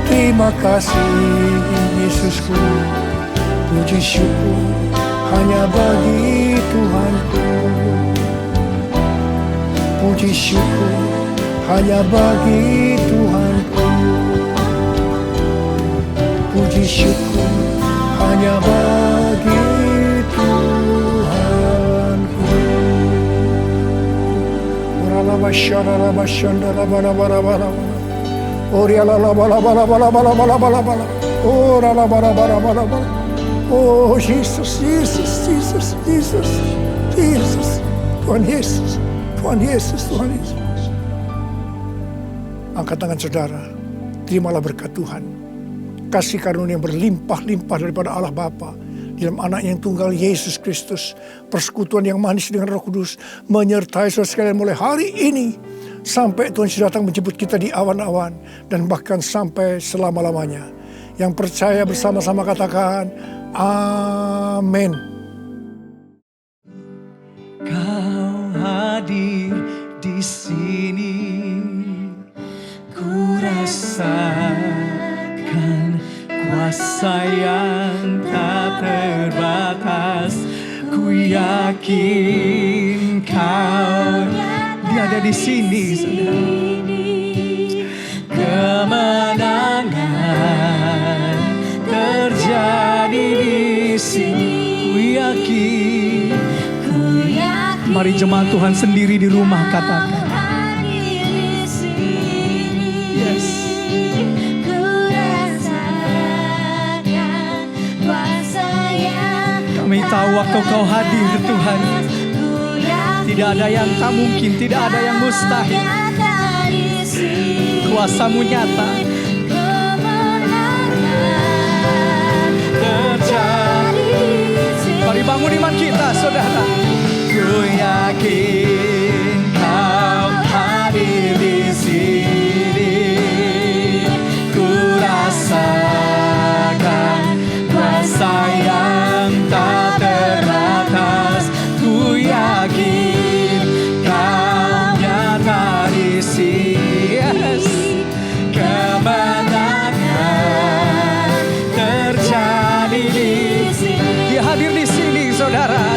Terima kasih Yesusku. Puji syukur hanya bagi Tuhanku. Puji syukur hanya bagi Tuhanku. Puji syukur hanya bagi Tuhanku. Oh Yesus, Yesus, Yesus, Yesus, Yesus, Tuhan Yesus, Tuhan Yesus, Tuhan Yesus. Angkat tangan saudara, terimalah berkat Tuhan. Kasih karunia yang berlimpah-limpah daripada Allah Bapa dalam anak yang tunggal Yesus Kristus. Persekutuan yang manis dengan Roh Kudus menyertai saudara sekalian mulai hari ini sampai Tuhan Yesus datang menjemput kita di awan-awan dan bahkan sampai selama-lamanya. Yang percaya bersama-sama katakan amin. Kau hadir di sini, ku rasakan kuasa yang tak terbatas. Ku yakin Kau Dia ada di sini, saudara. Kemenangan terjadi di sini. Ku yakin. Mari jemaat Tuhan sendiri di rumah katakan. Yes. Kami tahu waktu Kau hadir Tuhan, tidak ada yang tak mungkin, tidak ada yang mustahil. Kuasa-Mu nyata terjadi. Mari bangun iman kita, saudara. Ku yakin Kau hadir di sini. Ku rasakan kuasa yang tak terbatas. Ku yakin Kau nyata di sini. Yes. Kemenangan terjadi di sini. Dia hadir di sini, saudara.